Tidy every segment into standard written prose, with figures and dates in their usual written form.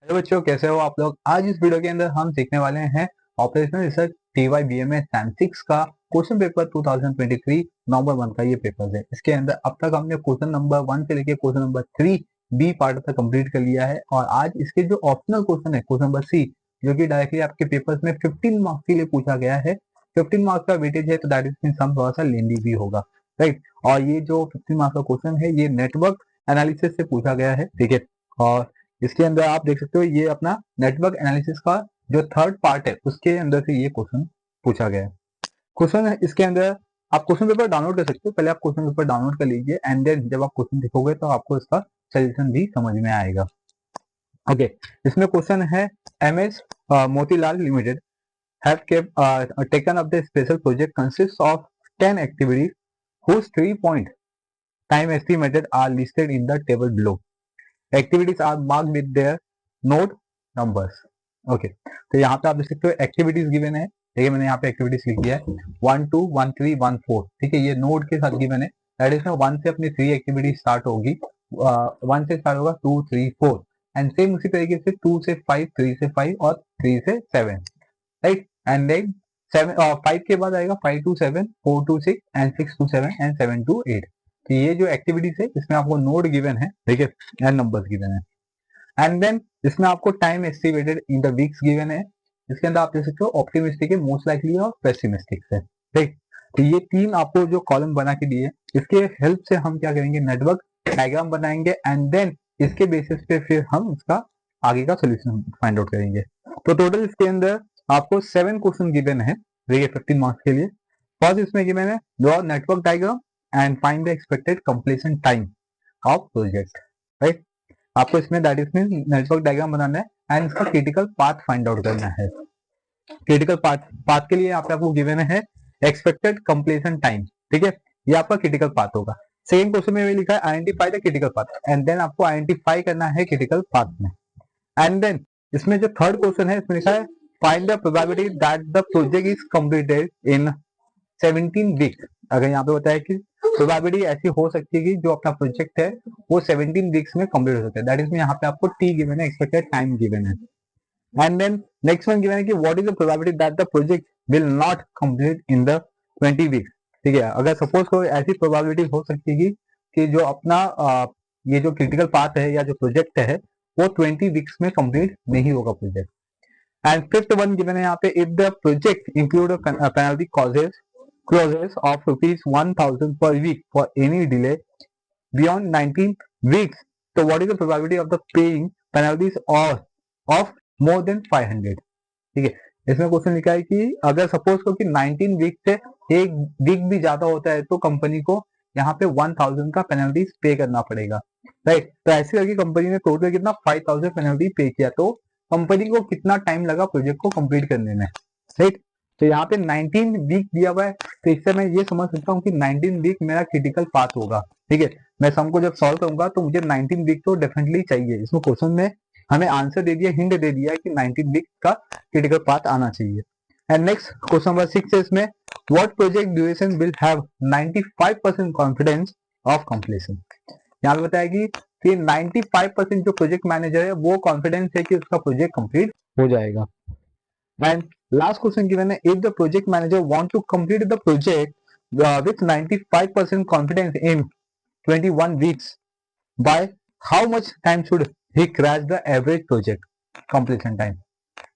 Hello बच्चों, कैसे हो आप लोग। आज इस वीडियो के अंदर हम सीखने वाले हैं operational research TY BMS Sam 6 का क्वेश्चन पेपर 2023 नंबर 1 का ये पेपर है। इसके अंदर अब तक हमने क्वेश्चन नंबर 1 से लेके क्वेश्चन नंबर 3 बी पार्ट तक कंप्लीट कर लिया है और आज इसके जो ऑप्शनल क्वेश्चन है क्वेश्चन नंबर सी, जो कि डायरेक्टली आपके पेपर्स में 15 मार्क्स के लिए पूछा गया है। 15 मार्क्स का वेटेज है तो दैट इज सम थोड़ा सा लेंदी भी होगा, राइट। और ये जो 15 मार्क्स का क्वेश्चन है ये नेटवर्क एनालिसिस से पूछा गया है, ठीक है। और इसके अंदर आप देख सकते हो ये अपना नेटवर्क एनालिसिस का जो थर्ड पार्ट है उसके अंदर से ये क्वेश्चन पूछा गया है। क्वेश्चन है इसके अंदर आप क्वेश्चन पेपर डाउनलोड कर सकते हो। पहले आप क्वेश्चन पेपर डाउनलोड कर लीजिए एंड देन जब आप क्वेश्चन देखोगे तो आपको इसका सोल्यूशन भी समझ में आएगा। ओके, इसमें क्वेश्चन है MS Motilal limited have kept taken up the special project consists of 10 activities whose 3-point time estimated are listed in the table below. Activities are marked with their node numbers. Okay, तो यहाँ पे आप देख सकते हो activities given है। देखिए मैंने यहाँ पे एक्टिविटीज लिख दिया है 1 2 1 3 1 4, ठीक है। ये नोड के साथ गिवन है। दैट इज 1 से अपनी 3 एक्टिविटी स्टार्ट होगी, 1 से स्टार्ट होगा 2 3 4 एंड सेम उसी तरीके से 2 से 5, 3 से 5 और 3 से 7, राइट। एंड देन 5 के बाद आएगा 5 to 7, 4 to 6 and 6 to 7 and 7 to 8। तो ये जो एक्टिविटीज है इसमें आपको नोड गिवन है, ठीक है, एंड नंबर्स गिवन है। एंड देन इसमें आपको time estimated in the weeks given है। इसके अंदर आप देख सकते हो ऑप्टिमिस्टिक है, मोस्ट लाइकली और पेसिमिस्टिक है, ठीक। तो ये तीन आपको जो कॉलम बना के दिए इसके हेल्प से हम क्या करेंगे, नेटवर्क डायग्राम बनाएंगे एंड देन इसके बेसिस पे फिर हम इसका आगे का सोल्यूशन फाइंड आउट करेंगे। तो टोटल इसके अंदर आपको 7 क्वेश्चन गिवन है, देखिए 15 मार्क्स के लिए। फर्स्ट इसमें गिवन है draw network diagram and find the expected completion time of project, right. आपको इसमें that is mean network diagram बनाना है एंड इसका क्रिटिकल पाथ फाइंड आउट करना है। क्रिटिकल पाथ के लिए आपको गिवन है एक्सपेक्टेड कंप्लीशन टाइम, ठीक है, ये आपका क्रिटिकल पाथ होगा। सेकंड क्वेश्चन में लिखा है identify the critical path and then आपको आइडेंटिफाई करना है क्रिटिकल पाथ में। एंड देन इसमें जो थर्ड क्वेश्चन है इसमें लिखा है find the probability that the project is completed in 17 week. अगर यहाँ पे बताया कि प्रोबेबिलिटी ऐसी हो सकती है कि जो अपना प्रोजेक्ट है वो 17 वीक्स में कंप्लीट हो सकता है। दैट इज में यहाँ पे आपको टी गिवन है, एक्सपेक्टेड टाइम गिवन है। And then next one given है कि what is the probability that the project will not complete in the 20 weeks, ठीक है। अगर सपोज कोई ऐसी प्रोबेबिलिटी हो सकती है कि जो अपना ये जो क्रिटिकल पाथ है या जो प्रोजेक्ट है वो 20 वीक्स में कंप्लीट नहीं होगा project. And fifth one given है यहाँ पे if the project include penalty clauses of rupees 1000 per week for any delay beyond 19 weeks, so what is the probability of the paying penalties or of more than 500, ठीक है। इसमें question लिखा है कि अगर सपोज को कि 19 वीक से एक वीक भी ज्यादा होता है तो कंपनी को यहाँ पे 1000 का पेनल्टीज पे करना पड़ेगा, राइट। तो ऐसे करके कंपनी ने टोटल कितना 5000 पेनल्टी पे किया, तो कंपनी को कितना टाइम लगा प्रोजेक्ट को कंप्लीट करने में, राइट। तो यहाँ पे 19 वीक दिया हुआ है, तो इससे मैं ये समझ सकता हूँ कि 19 वीक मेरा क्रिटिकल पाथ होगा, ठीक है। मैं सम को जब सॉल्व करूंगा तो मुझे 19 वीक तो डेफिनेटली चाहिए। इसमें क्वेश्चन में हमें आंसर दे दिया, हिंट दे दिया है कि 19 वीक का क्रिटिकल पाथ आना चाहिए। एंड नेक्स्ट क्वेश्चन नंबर 6 है इसमें what project duration will have 95% confidence of completion. यहाँ पे बताया कि 95% जो प्रोजेक्ट मैनेजर है वो कॉन्फिडेंस है कि उसका प्रोजेक्ट कंप्लीट हो जाएगा। एंड लास्ट क्वेश्चन गिवन है if the project manager want to complete the project with 95% confidence in 21 weeks by how much time should he crash the average project completion time,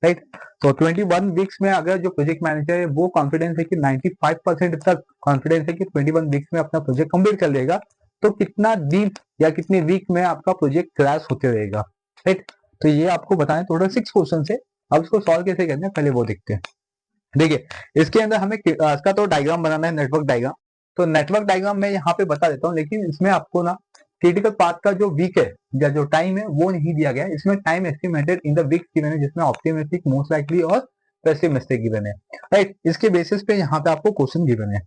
right. तो 21 weeks में अगर जो project manager है वो confidence है कि 95% तक कॉन्फिडेंस है कि 21 वीक्स में अपना प्रोजेक्ट कंप्लीट कर लेगा, तो कितना दिन या कितने वीक में आपका प्रोजेक्ट क्रैश होते रहेगा, राइट। तो ये आपको बताएं टोटल 6 क्वेश्चन है। अब इसको सॉल्व कैसे करना है पहले वो देखते हैं। देखिए इसके अंदर हमें इसका तो डायग्राम बनाना है, नेटवर्क डायग्राम। तो नेटवर्क डायग्राम मैं यहाँ पे बता देता हूँ, लेकिन इसमें आपको ना क्रिटिकल पाथ का जो वीक है या जो टाइम है वो नहीं दिया गया है। इसमें time estimated in the weeks given है, जिसमें ऑप्टिमिस्टिक, मोस्ट लाइकली और पेसिमिस्टिक गिवन है, राइट। इसके बेसिस पे यहाँ पे आपको क्वेश्चन गिवन है।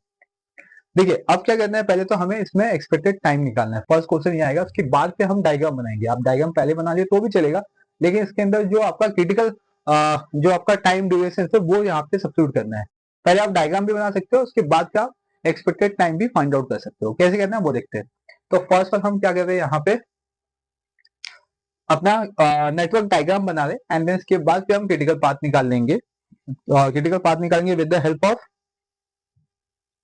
देखिए अब क्या करना है, पहले तो हमें इसमें एक्सपेक्टेड टाइम निकालना है। फर्स्ट क्वेश्चन ये आएगा, उसके बाद पे हम डायग्राम बनाएंगे। आप डायग्राम पहले बना लिए तो भी चलेगा, लेकिन इसके अंदर जो आपका क्रिटिकल जो आपका टाइम ड्यूरेशन है वो यहाँ पे सब्स्टिट्यूट करना है। पहले आप डायग्राम भी बना सकते हो, उसके बाद का एक्सपेक्टेड टाइम भी फाइंड आउट कर सकते हो। कैसे करना है वो देखते हैं। तो फर्स्ट हम क्या कर रहे हैं यहाँ पे, अपना नेटवर्क डायग्राम बना रहे एंड देन इसके बाद फिर हम क्रिटिकल पाथ निकाल लेंगे। क्रिटिकल पाथ निकालेंगे with the help of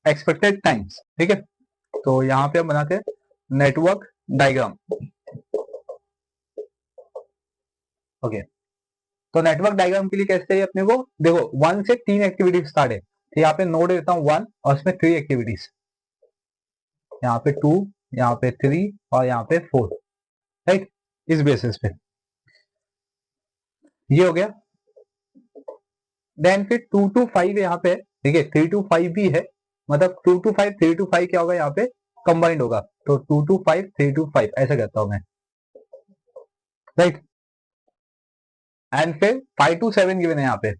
expected times. ठीक है, तो यहाँ पे हम बनाते हैं नेटवर्क डायग्राम। ओके, तो नेटवर्क डायग्राम के लिए कैसे चाहिए अपने को, देखो 1 से 3 एक्टिविटी स्टार्ट है, तो यहाँ पे नोड देता हूँ 1 और इसमें 3 एक्टिविटीज, यहाँ पे 2, यहाँ पे 3 और यहाँ पे 4, राइट, इस बेसिस पे ये हो गया। देन फिर 2 to 5 यहाँ पे, ठीक है, 3 to 5 भी है, मतलब 2 to 5 3 to 5 क्या होगा यहाँ पे कंबाइंड होगा, तो 2 to 5 3 to 5 ऐसा करता हूं मैं, राइट। एंड फिर 5 to 7 गिवन है यहाँ पे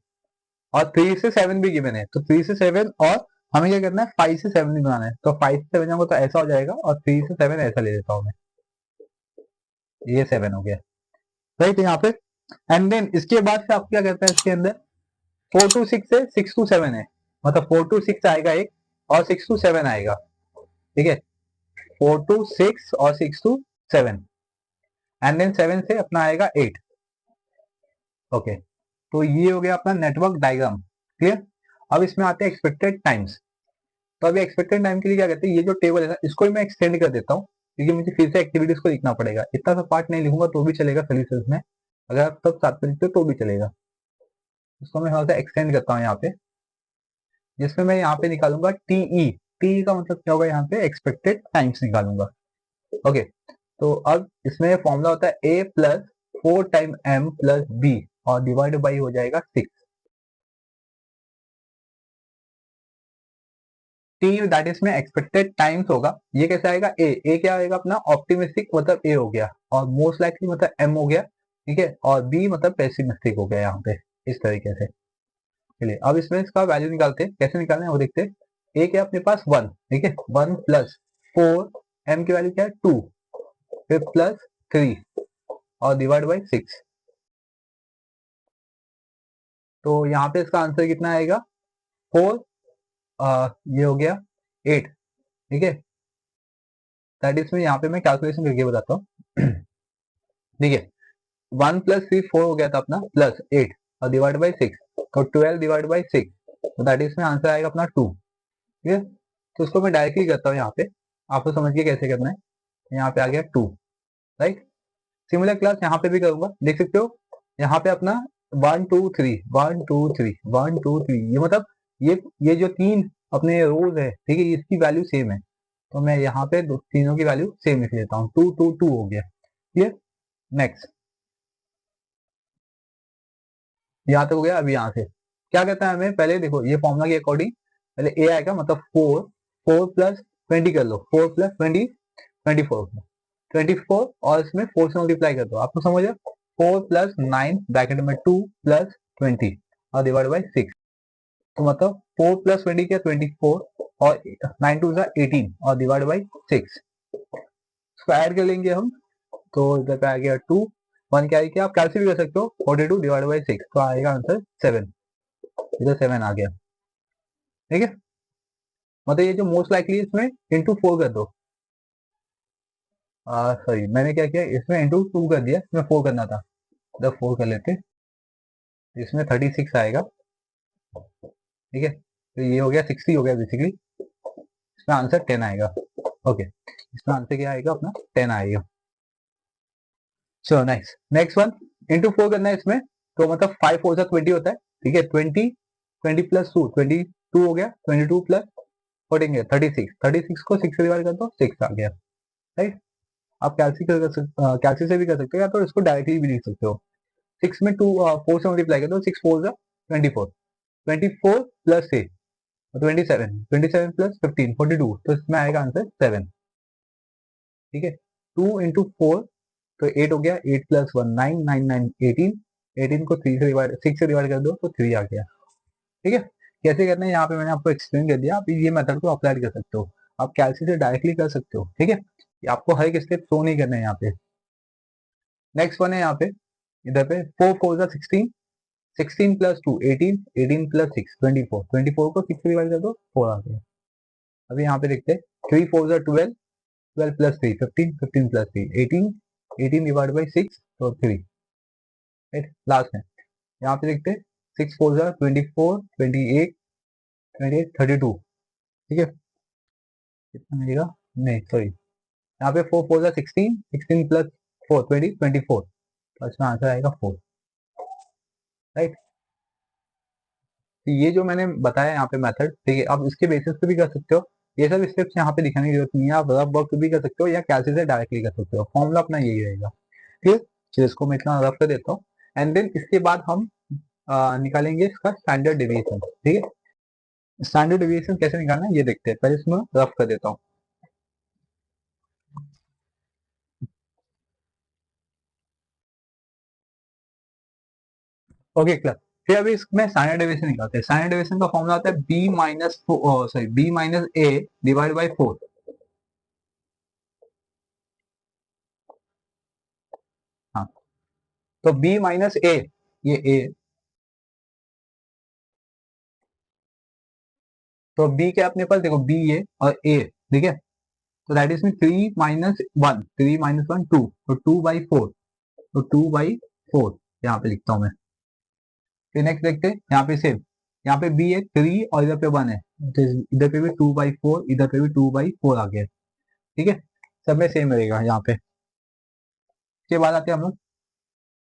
और 3 से 7 भी गिवन है, तो 3 से 7 और हमें क्या करना है 5 से 7 भी बनाना है, तो 5 से 7 जाऊंगा तो ऐसा हो जाएगा और 3 से 7 ऐसा ले लेता हूं मैं, ये 7 हो गया, राइट यहाँ पे। एंड देन इसके बाद से आप क्या करते हैं इसके अंदर 4 to 6 है, 6 to 7 है, मतलब 4 to 6 आएगा एक और 6 to 7 आएगा, ठीक है, 4 to 6 और 6 to 7 एंड देन 7 से अपना आएगा 8। ओके, तो ये हो गया अपना नेटवर्क डायग्राम, क्लियर। अब इसमें आते हैं एक्सपेक्टेड टाइम्स। तो अभी एक्सपेक्टेड टाइम के लिए क्या कहते हैं, ये जो टेबल है ना इसको भी मैं एक्सटेंड कर देता हूँ, क्योंकि मुझे फिर से एक्टिविटीज को लिखना पड़ेगा, इतना सा पार्ट नहीं लिखूंगा तो भी चलेगा सोल्यूशन में, अगर आप सब साथ में लिखते हो तो भी चलेगा। इसको मैं थोड़ा सा एक्सटेंड करता हूँ यहाँ पे, जिसमें मैं यहाँ पे निकालूंगा टीई। टीई का मतलब क्या होगा, यहाँ पे एक्सपेक्टेड टाइम्स निकालूंगा। ओके, तो अब इसमें फॉर्मूला होता है A plus 4 time M plus B और डिवाइड बाई हो जाएगा 6। टी दैट इज में एक्सपेक्टेड टाइम्स होगा, ये कैसे आएगा, ए क्या आएगा अपना ऑप्टिमिस्टिक मतलब ए हो गया, और मोस्ट लाइकली मतलब एम हो गया, ठीक है, और बी मतलब पेसिमिस्टिक हो गया यहाँ पे, इस तरीके से। चलिए अब इसमें इसका वैल्यू निकालते हैं, कैसे निकालना है वो देखते हैं। ए क्या अपने पास 1, ठीक है, 1 प्लस 4, एम की वैल्यू क्या है 2, फिर प्लस 3 और डिवाइड बाई 6, तो यहाँ पे इसका आंसर कितना आएगा 4, ये हो गया 8, ठीक है, दैट इज में यहाँ पे मैं कैलकुलेशन करके बताता हूँ। ठीक है, 1 प्लस 3 4 हो गया था अपना, प्लस 8 और डिवाइड बाई 6, तो 12 डिवाइड बाई 6, तो दैट इज में आंसर आएगा अपना 2, ठीक है। तो उसको मैं डायरेक्टली करता हूँ यहाँ पे, आपको समझिए कैसे करना है। यहाँ पे आ गया 2, राइट। सिमिलर क्लास यहाँ पे भी करूंगा, देख सकते हो यहाँ पे अपना 1 2 3 1 2 3 1 2 3, ये मतलब ये जो 3 अपने रोज है, ठीक है, इसकी वैल्यू सेम है, तो मैं यहाँ पे तीनों की वैल्यू सेम लिख लेता हूँ, 2 2 2 हो गया, ठीक है। नेक्स्ट, यहाँ तक हो गया। अभी यहाँ से क्या कहता है हमें, पहले देखो ये फॉर्मूला के अकॉर्डिंग पहले ए आएगा, मतलब 4 4 प्लस 20 कर लो, 4 प्लस 20 24, 24 और इसमें 4 से मल्टीप्लाई कर दो, आपको समझ है, 4 प्लस 9 ब्रैकेट में 2 प्लस 20 और डिवाइड बाई 6, तो मतलब 4 प्लस 20 क्या 24 और 9 टू 18 और डिवाइड बाई 6, इसको ऐड कर लेंगे हम, तो इधर पे आ गया 2 1 क्या है कि आप कैसे भी कर सकते हो 42 डिवाइड बाई 6, तो आएगा आंसर 7, इधर 7 आ गया, ठीक है। मतलब ये जो मोस्ट लाइकली इसमें इंटू 4 कर दो, सॉरी मैंने क्या किया इसमें इंटू 2 कर दिया, इसमें 4 करना था, इधर 4 कर लेते, इसमें 36 आएगा, ठीक है, तो ये हो गया 60 हो गया बेसिकली, इसमें आंसर 10 आएगा। ओके, इसमें आंसर क्या आएगा अपना 10 आएगा। चलो नाइस, नेक्स्ट वन, इंटू 4 करना है इसमें, तो मतलब 5 4 से 20 होता है, ठीक है, 20 20 प्लस 2 22 हो गया, 22 प्लस 14 36, 36 को 6 से डिवाइड कर दो 6 आ गया, राइट। आप कैलसी से भी कर सकते हो या तो इसको डायरेक्टली भी लिख सकते हो, 6 में 2 4 से मल्टीप्लाई कर दो, 6 4 जा 24, 24 प्लस 6 27, 27 प्लस 15 42, तो इसमें आएगा आंसर 7, ठीक है। 2 इंटू 4 तो 8 हो गया, 8 प्लस 1 9 9 9 18, 18 को 3 से डिवाइड 6 से डिवाइड कर दो तो 3 आ गया, ठीक है। कैसे करना है यहाँ पे मैंने आपको एक्सप्लेन कर दिया, आप ये मेथड को अप्लाई कर सकते हो, आप कैलसी से डायरेक्टली कर सकते हो, ठीक है, आपको हर एक स्टेप शो नहीं करना है यहाँ पे। नेक्स्ट वन है यहाँ पे, इधर पे 4 4 जा 16, 16 प्लस 2 18, 18 प्लस 6 24, 24 को 6 से डिवाइड कर दो 4 आ गया। अभी यहाँ पे देखते हैं 3 4 जा 12, 12 प्लस 3 15, 15 प्लस 3 18, 18 डिवाइड बाई 6 तो 3, राइट। लास्ट में यहाँ पे देखते हैं 6 4 ज़ा 24, 28, 28, 32, ठीक है। कितना मिलेगा, नहीं सॉरी, यहाँ पे 4 4 ज़ा 16, 16 प्लस 4 20, 24, तो इसमें आंसर आएगा 4, राइट। तो ये जो मैंने बताया यहाँ पे मेथड, ठीक है, आप इसके बेसिस पे भी कर सकते हो। ये सब स्टेप्स यहाँ पे दिखाने की जरूरत नहीं है, आप रफ वर्क भी कर सकते हो या कैलसी से डायरेक्टली कर सकते हो, फॉर्मूला अपना यही रहेगा, ठीक है। चलिए इसको मैं इतना रफ कर देता हूँ, एंड देन इसके बाद हम निकालेंगे इसका स्टैंडर्ड डेविएशन, ठीक है। स्टैंडर्ड डेविएशन कैसे निकालना है ये देखते हैं, पहले इसमें रफ कर देता हूँ। Okay clear. फिर अभी इसमें स्टैंडर्ड डेविएशन निकालते हैं। स्टैंडर्ड डेविएशन का फॉर्मूला होता है B minus sorry B minus A divide by 4। हाँ, तो बी माइनस ए, ये ए, तो बी के अपने पास देखो बी ए और ए, ठीक है। तो दैट इज में 3 - 1, 3 - 1 2, तो 2/4, तो 2/4 यहाँ पे लिखता हूँ मैं। फिर नेक्स्ट देखते हैं, यहाँ पे सेम, यहाँ पे बी है 3 और इधर पे 1 है, तो इधर पे भी 2/4, इधर पे भी 2/4 आ गया, ठीक है। सब में सेम रहेगा यहाँ पे। उसके बाद आते हैं हम लोग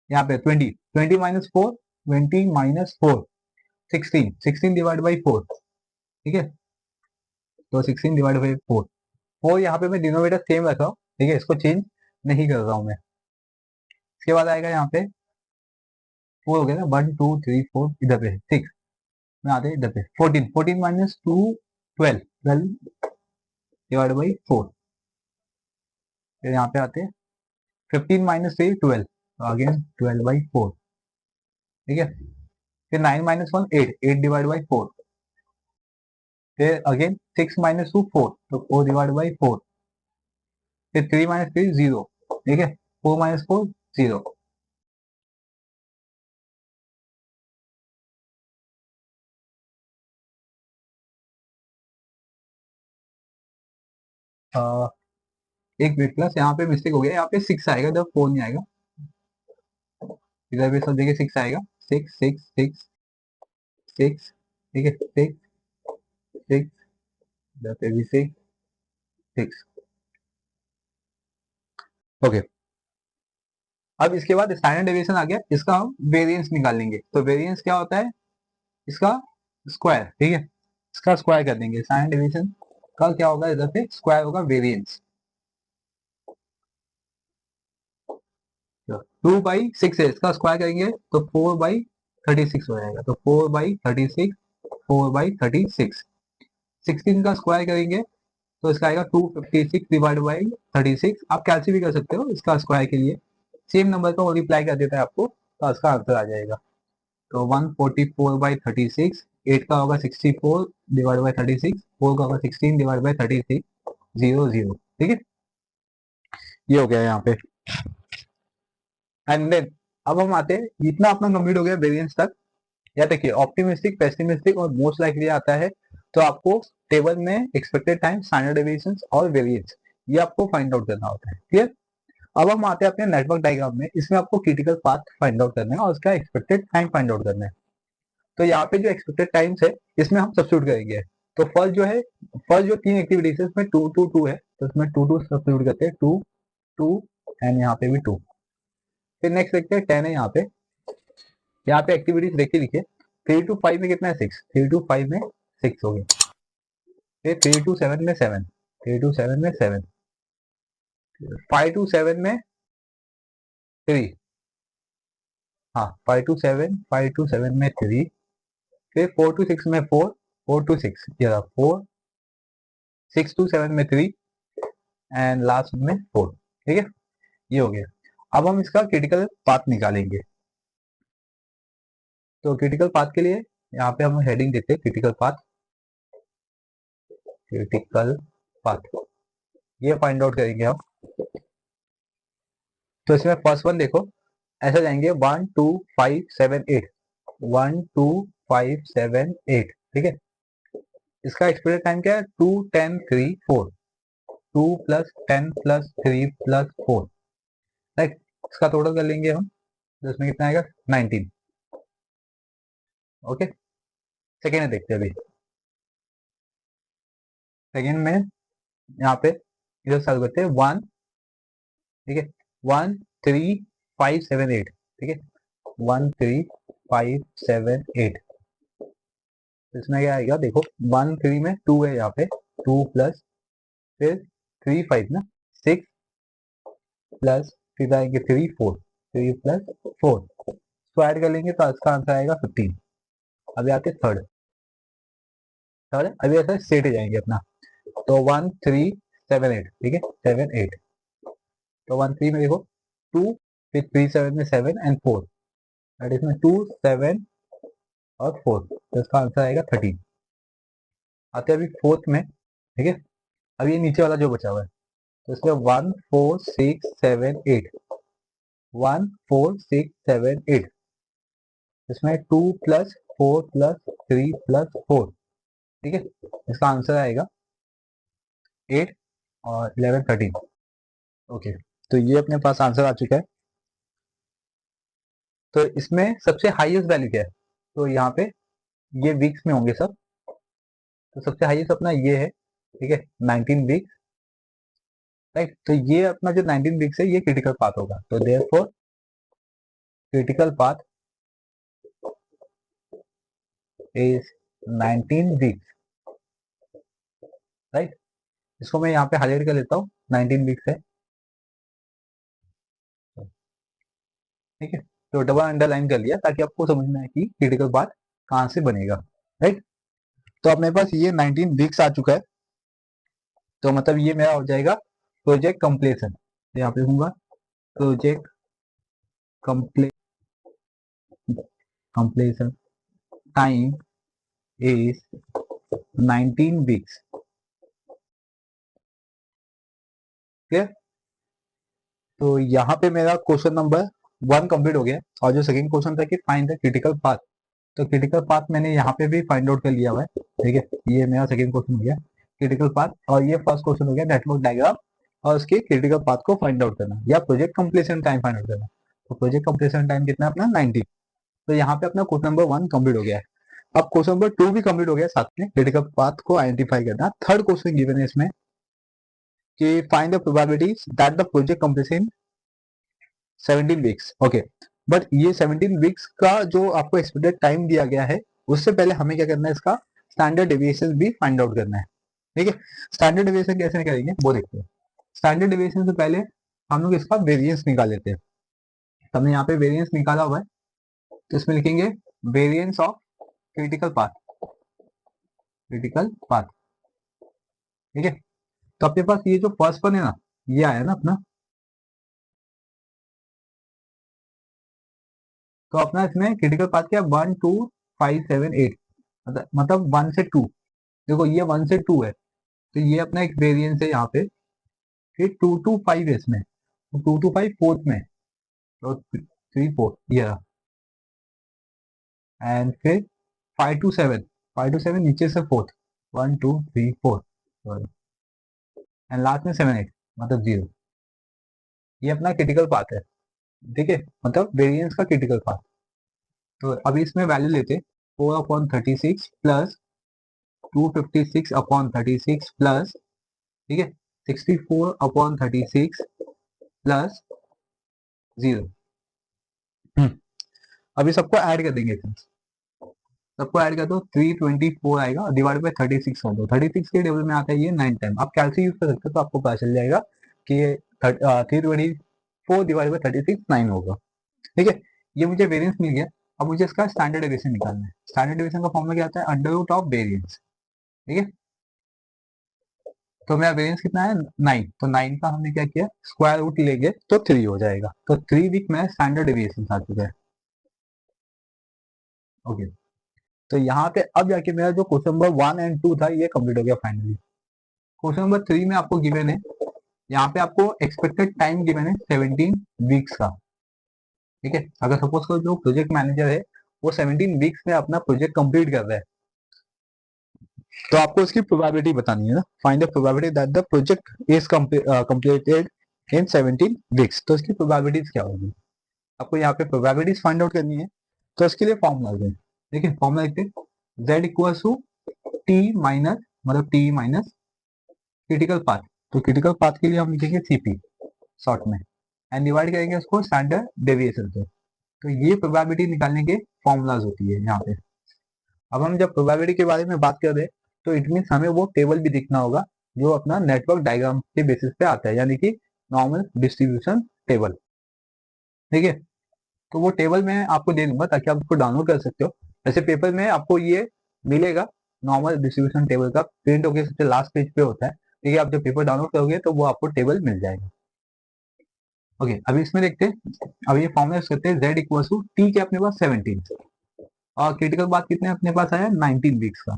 यहाँ पे 20, 20 - 4, 20 - 4, 16, 16 डिवाइड बाई 4, ठीक है। तो 16 डिवाइड बाई 4, 4 यहाँ पे मैं डिनोमिनेटर सेम रख रहा हूँ, ठीक है, इसको चेंज नहीं कर रहा हूँ मैं। इसके बाद आएगा यहाँ पे 4 हो गया ना, 1 2 3 4, इधर पे 6 में आते हैं, इधर पे 14, 14 - 2 12, 12 डिवाइड बाई 4। फिर यहाँ पे आते हैं 15 - 3 12, तो अगेन 12/4, ठीक है। फिर 9 - 1 8, 8 डिवाइड बाई 4। फिर अगेन 6 - 2 4, तो 4 डिवाइड बाई 4। फिर 3 - 3 0, ठीक है, 4 - 4 0। एक मिनट प्लस यहाँ पे मिस्टेक हो गया, यहाँ पे 6 आएगा जब 4 नहीं आएगा, इधर भी सब जगह 6 आएगा, 6 6 6 6, ठीक है, 6 6, इधर पे भी 6 6। ओके, अब इसके बाद स्टैंडर्ड डेविएशन आ गया, इसका हम वेरिएंस निकाल लेंगे। तो वेरिएंस क्या होता है, इसका स्क्वायर, ठीक है, इसका स्क्वायर कर देंगे। स्टैंडर्ड डेविएशन का क्या होगा, इधर पे स्क्वायर होगा वेरिएंस। 2/6 है, इसका स्क्वायर करेंगे तो 4/36 हो जाएगा, तो 4/36, 4/36। 16 का स्क्वायर करेंगे तो इसका आएगा 256 डिवाइड बाई 36। आप कैलसी भी कर सकते हो इसका स्क्वायर के लिए, सेम नंबर का मल्टीप्लाई कर देता है आपको, तो इसका आंसर आ जाएगा। तो 144/36, 8 का होगा 64 डिवाइड बाई 36, 4 का होगा 16 डिवाइड बाई 36, 0 0, ठीक है। ये हो गया यहाँ पे, एंड देन अब हम आते हैं, इतना अपना कंप्लीट हो गया वेरिएंस तक। या देखिए ऑप्टिमिस्टिक, पेसिमिस्टिक और मोस्ट लाइकली आता है, तो आपको टेबल में एक्सपेक्टेड टाइम, स्टैंडर्ड डेविएशन और वेरिएंस, ये आपको फाइंड आउट करना होता है, क्लियर। अब हम आते हैं अपने नेटवर्क डायग्राम में, इसमें आपको क्रिटिकल पाथ फाइंड आउट करना है और उसका एक्सपेक्टेड टाइम फाइंड आउट करना है। तो यहाँ पे जो एक्सपेक्टेड टाइम्स है, इसमें हम सब्स्टिट्यूट करेंगे। तो फर्स्ट जो है, फर्स्ट जो 3 एक्टिविटीज है उसमें 2 2 2 है, तो इसमें 2 2 सब्स्टिट्यूट करते हैं, 2 2 एंड यहाँ पे भी 2। फिर नेक्स्ट देखते हैं 10 है यहाँ पे, यहाँ पे एक्टिविटीज देखिए लिखिए, 3 to 5 में कितना है 6, 3 to 5 में 6 हो गया। फिर 3 to 7 में 7, 3 to 7 में 7, 5 to 7 में 3, हाँ 5 to 7, 5 to 7 में 3। फिर 4 to 6 में 4, 4 to 6 ये रहा 4, 6 to 7 में 3 एंड लास्ट में 4, ठीक है। ये हो गया। अब हम इसका क्रिटिकल पाथ निकालेंगे। तो क्रिटिकल पाथ के लिए यहाँ पे हम हेडिंग देते हैं क्रिटिकल पाथ, क्रिटिकल पाथ ये फाइंड आउट करेंगे हम। तो इसमें फर्स्ट वन देखो, ऐसा जाएंगे 1 2 5 7 8, 1 2 5 7 8, ठीक है। इसका एक्सपेक्टेड टाइम क्या है, 2 10 3 4, 2 + 10 + 3 + 4, राइट। इसका टोटल कर लेंगे हम, तो इसमें कितना आएगा 19। ओके, सेकेंड देखते हैं अभी। सेकेंड में यहाँ पे इधर सॉल्व करते हैं 1, ठीक है, 1 3 5 7 8, ठीक है, 1 3 5 7 8। इसमें क्या आएगा देखो, 1 3 में 2 है यहाँ पे, 2 प्लस फिर 3 5 ना 6 प्लस फिर आएंगे 3 4, 3 प्लस 4, इसको ऐड कर लेंगे तो इसका आंसर आएगा 15। अभी आते थर्ड, थर्ड अभी ऐसा सेट जाएंगे अपना, तो 1 3 7 8, ठीक है, 7 8। तो 1 3 में देखो 2, फिर 3 7 में 7 एंड 4, दैट इसमें 2 7 और 4, तो इसका आंसर आएगा 13। आते हैं अभी फोर्थ में, ठीक है, अभी ये नीचे वाला जो बचा हुआ है, तो इसमें 1 4 6 7 8, 1 4 6 7 8, इसमें 2 प्लस 4 प्लस 3 प्लस 4, ठीक है, इसका आंसर आएगा 8 और 11 13। ओके, तो ये अपने पास आंसर आ चुका है। तो इसमें सबसे हाईएस्ट वैल्यू क्या है, तो यहाँ पे ये वीक्स में होंगे सब, तो सबसे हाईएस्ट अपना ये है, ठीक है, 19 वीक्स, राइट। तो ये अपना जो 19 वीक्स है ये क्रिटिकल पाथ होगा, तो therefore critical path is 19 weeks, right. इसको मैं यहाँ पे हाईलाइट कर लेता हूँ, 19 वीक्स है, ठीक है, तो डबल अंडरलाइन कर लिया ताकि आपको समझना है कि क्रिटिकल पाथ कहाँ से बनेगा, राइट। तो अपने पास ये 19 वीक्स आ चुका है, तो मतलब ये मेरा हो जाएगा प्रोजेक्ट कंप्लीशन, यहाँ पे होगा project completion time is 19 weeks, clear. तो यहाँ पे मेरा क्वेश्चन नंबर 1 कंप्लीट हो गया, और जो सेकंड क्वेश्चन था कि फाइंड द क्रिटिकल पाथ, तो क्रिटिकल पाथ मैंने यहाँ पे भी फाइंड आउट कर लिया हुआ है, ठीक है, ये मेरा सेकंड क्वेश्चन हो गया क्रिटिकल पाथ, और ये फर्स्ट क्वेश्चन हो गया नेटवर्क डायग्राम और उसके क्रिटिकल पाथ को फाइंड आउट करना या project completion time find out करना। तो प्रोजेक्ट कंप्लीशन टाइम कितना है अपना 90। तो यहाँ पे अपना क्वेश्चन नंबर 1 कंप्लीट हो गया है। अब क्वेश्चन नंबर 2 भी कंप्लीट हो गया, साथ में क्रिटिकल पाथ को आइडेंटिफाई करना। थर्ड क्वेश्चन गिवन है इसमें कि find the probabilities that the project completion 17 weeks, okay. But ये 17 वीक्स का जो आपको एक्सपेक्टेड टाइम दिया गया है, उससे पहले हमें क्या करना है, इसका स्टैंडर्ड डेविएशन भी फाइंड आउट करना है, ठीक है। स्टैंडर्ड डेविएशन कैसे निकालेंगे वो देखते हैं। स्टैंडर्ड डेविएशन से पहले हम लोग इसका वेरिएंस निकाल लेते हैं। तो हमने यहाँ पे वेरिएंस निकाला हुआ है, तो इसमें लिखेंगे variance of critical path, critical path, ठीक है। तो आपके पास ये जो फर्स्ट वन है ना, ये आया ना अपना, तो अपना इसमें क्रिटिकल पाथ क्या 1 2 5 7 8, मतलब 1 से 2, देखो ये 1 से 2 है, तो ये अपना एक वेरिएंस है यहाँ पे। फिर 2 टू 5 है इसमें, तो 2 टू 5 फोर्थ में, तो 3 4 ये रहा, एंड फिर 5 टू 7, 5 टू 7 नीचे से फोर्थ, 1 2 3 4, एंड लास्ट में 7 8, मतलब 0। ये अपना क्रिटिकल पाथ है, ठीक है, मतलब वेरिएंस का क्रिटिकल पाथ। तो अभी इसमें वैल्यू लेते 4 अपॉन 36 प्लस 256 अपॉन 36 प्लस, ठीक है, 64 अपॉन 36 प्लस 0। अभी सबको ऐड कर देंगे, सबको ऐड कर दो, 324 आएगा, डिवाइड बाई 36 हो दो, 36 के टेबल में आता है ये 9 टाइम। आप कैलसी यूज कर सकते हो तो आपको पता चल जाएगा कि ये 324 डिवाइड बाई 36 9 होगा, ठीक है। ये मुझे वेरिएंस मिल गया। अब मुझे इसका स्टैंडर्ड डेविएशन निकालना है। स्टैंडर्ड डेविएशन का फॉर्मूला क्या आता है, अंडर रूट ऑफ वेरिएंस, ठीक है। तो मेरा वेरिएंस कितना है 9, तो 9 का हमने क्या किया, स्क्वायर रूट लेंगे तो 3 हो जाएगा, तो 3 वीक में स्टैंडर्ड डेविएशन आ चुका है, ओके। तो यहाँ पे अब जाके मेरा जो क्वेश्चन नंबर 1 एंड 2 था ये कंप्लीट हो गया फाइनली। क्वेश्चन नंबर 3 में आपको गिवन है, यहाँ पे आपको एक्सपेक्टेड टाइम गिवन है 17 वीक्स का, ठीक है। अगर सपोज करो जो प्रोजेक्ट मैनेजर है वो 17 वीक्स में अपना प्रोजेक्ट कंप्लीट कर रहा है, तो आपको उसकी प्रोबेबिलिटी बतानी है ना, find the probability that the project is completed in 17 weeks. तो इसकी प्रोबेबिलिटीज क्या होगी, आपको यहाँ पे प्रोबेबिलिटीज फाइंड आउट करनी है। तो इसके लिए फॉर्मूला है, देखिए फॉर्मूला लिखते हैं, z equal to T minus, मतलब टी माइनस क्रिटिकल पाथ। तो क्रिटिकल पाथ के लिए हम लिखेंगे सीपी शॉर्ट में, एंड डिवाइड करेंगे उसको स्टैंडर्ड डेविएशन से। तो ये प्रोबेबिलिटी निकालने के फॉर्मूलाज होती है यहाँ पे। अब हम जब प्रोबेबिलिटी के बारे में बात कर रहे हैं तो इट मीन हमें वो टेबल भी दिखना होगा जो अपना नेटवर्क डायग्राम के बेसिस पे आता है, यानी कि नॉर्मल डिस्ट्रीब्यूशन टेबल। ठीक है, तो वो टेबल मैं आपको दे दूंगा ताकि आप उसको डाउनलोड कर सकते हो। ऐसे पेपर में आपको ये मिलेगा, नॉर्मल डिस्ट्रीब्यूशन टेबल का प्रिंट होकर सबसे लास्ट पेज पे होता है। ठीक है, आप जब पेपर डाउनलोड करोगे तो वो आपको टेबल मिल जाएगा। ओके, अभी इसमें देखते हैं, अब ये फॉर्मूला यूज करते हैं, z इक्वल टू टी के अपने पास 17 और क्रिटिकल बात कितने अपने पास आया 19 वीक्स का,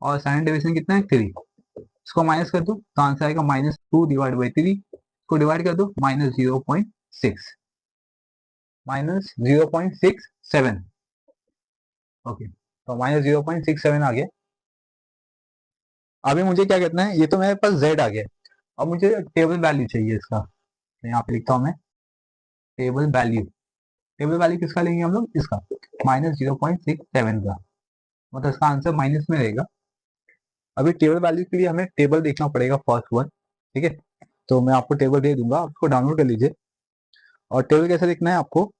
और स्टैंडर्ड डेविएशन कितना है 3। इसको माइनस कर दो तो आंसर आएगा -2 डिवाइड बाई 3, इसको डिवाइड कर दो -0.6, -0.67। ओके, तो -0.67 आ गया। अभी मुझे क्या करना है, ये तो मेरे पास z आ गया, अब मुझे टेबल वैल्यू चाहिए इसका। तो यहाँ पे लिखता हूँ मैं टेबल वैल्यू। टेबल वैल्यू किसका लेंगे हम लोग, इसका -0.67 का, मतलब इसका आंसर माइनस में रहेगा। अभी टेबल वैल्यू के लिए हमें टेबल देखना पड़ेगा फर्स्ट वन। ठीक है, तो मैं आपको टेबल दे दूंगा, आप उसको डाउनलोड कर लीजिए। और टेबल कैसे लिखना है आपको,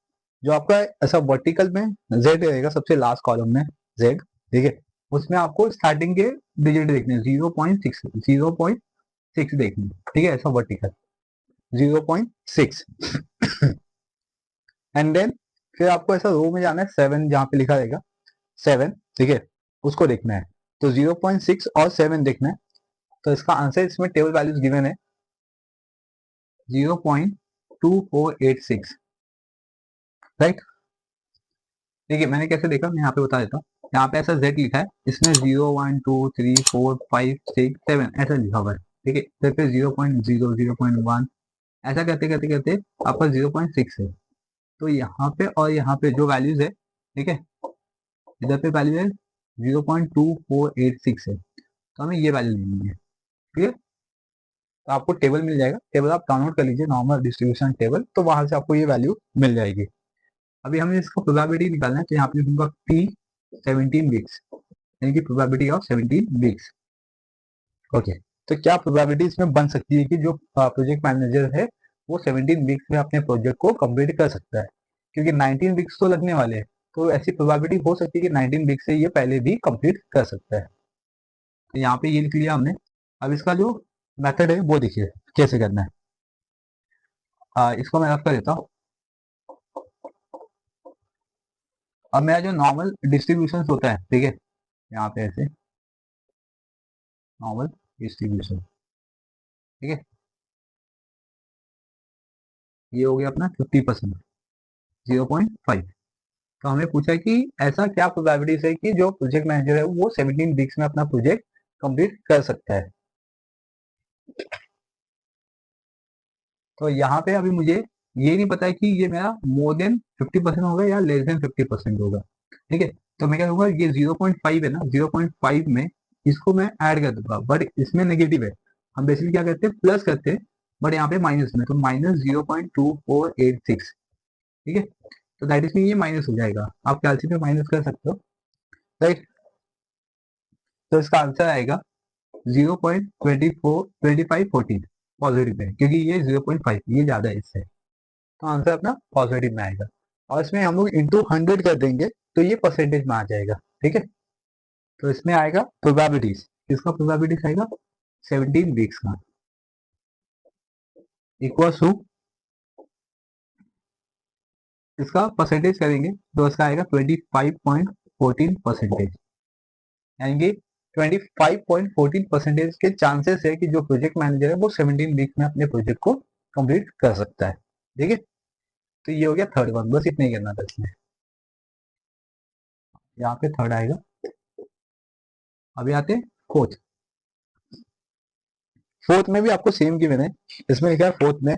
जो आपका ऐसा वर्टिकल में जेड रहेगा सबसे लास्ट कॉलम में जेड। ठीक है, उसमें आपको स्टार्टिंग के डिजिट देखने 0.6 देखने। ठीक है, ऐसा वर्टिकल 0.6 एंड देन फिर आपको ऐसा रो में जाना है 7, जहाँ पे लिखा रहेगा 7। ठीक है, उसको देखना है, तो 0.6 और 7 देखना है। तो इसका आंसर इसमें टेबल वैल्यूज गिवन है 0.2486, राइट। देखिए मैंने कैसे देखा, मैं यहाँ पे बता देता हूँ। यहाँ पे ऐसा z लिखा है, इसमें 0 1 2 3 4 5 6 7 ऐसा लिखा हुआ है। ठीक है, फिर 0.0 0.1 ऐसा करते करते करते आपका 0.6 है। तो यहाँ पे और यहाँ पे जो वैल्यूज है, ठीक है, इधर पे वैल्यू है 0.2486 है, तो हमें ये वैल्यू लेनी है। ठीक है, तो आपको टेबल मिल जाएगा, टेबल आप डाउनलोड कर लीजिए, नॉर्मल डिस्ट्रीब्यूशन टेबल, तो वहां से आपको ये वैल्यू मिल जाएगी। अभी हमें इसका प्रोबेबिलिटी निकालना है, तो यहाँ पे लिखूंगा T 17 वीक्स, यानी कि प्रोबेबिलिटी ऑफ 17 वीक्स। ओके, तो क्या प्रोबेबिलिटी इसमें बन सकती है कि जो प्रोजेक्ट मैनेजर है वो 17 वीक्स में अपने प्रोजेक्ट को कंप्लीट कर सकता है, क्योंकि 19 वीक्स तो लगने वाले हैं, तो ऐसी प्रोबेबिलिटी हो सकती है कि 19 वीक्स से ये पहले भी कंप्लीट कर सकता है। तो यहाँ पे ये लिख लिया हमने। अब इसका जो मेथड है वो देखिए कैसे करना है। इसको मैं रख कर देता हूँ। अब मेरा जो नॉर्मल डिस्ट्रीब्यूशन होता है, ठीक है, यहाँ पे ऐसे नॉर्मल डिस्ट्रीब्यूशन, ठीक है, ये हो गया अपना 50%, 0.5। तो हमें पूछा कि ऐसा क्या प्रोबेबिलिटीज है कि जो प्रोजेक्ट मैनेजर है वो 17 वीक्स में अपना प्रोजेक्ट कंप्लीट कर सकता है। तो यहाँ पे अभी मुझे ये नहीं पता है कि ये मेरा मोर देन 50% होगा या लेस देन 50% होगा। ठीक है, तो मैं क्या करूँगा, ये 0.5 है ना, 0.5 में इसको मैं ऐड कर दूंगा, बट इसमें नेगेटिव है, हम बेसिकली क्या करते हैं प्लस करते हैं, बट यहाँ पे माइनस में, तो -0.2486। ठीक है, तो दैट इज में ये माइनस हो जाएगा, आप कैलसी में माइनस कर सकते हो, राइट। तो इसका आंसर आएगा 0.2514 पॉजिटिव है, क्योंकि ये 0.5 ये ज्यादा है इससे, तो आंसर अपना पॉजिटिव में आएगा। और इसमें हम लोग इंटू 100 कर देंगे तो ये परसेंटेज में आ जाएगा। ठीक है, तो इसमें आएगा प्रोबेबिलिटीज, किसका प्रोबेबिलिटीज आएगा 17 वीक्स का, इक्वल टू इसका परसेंटेज करेंगे तो इसका आएगा 25.14%, यानी कि 25.14% के चांसेस है कि जो प्रोजेक्ट मैनेजर है वो 17 वीक में अपने प्रोजेक्ट को कंप्लीट कर सकता है। ठीक है, तो ये हो गया थर्ड वन, बस इतना ही करना था इसमें, यहाँ पे थर्ड आएगा। अभी आते हैं फोर्थ। फोर्थ में भी आपको सेम गिवन है, इसमें लिखा है फोर्थ में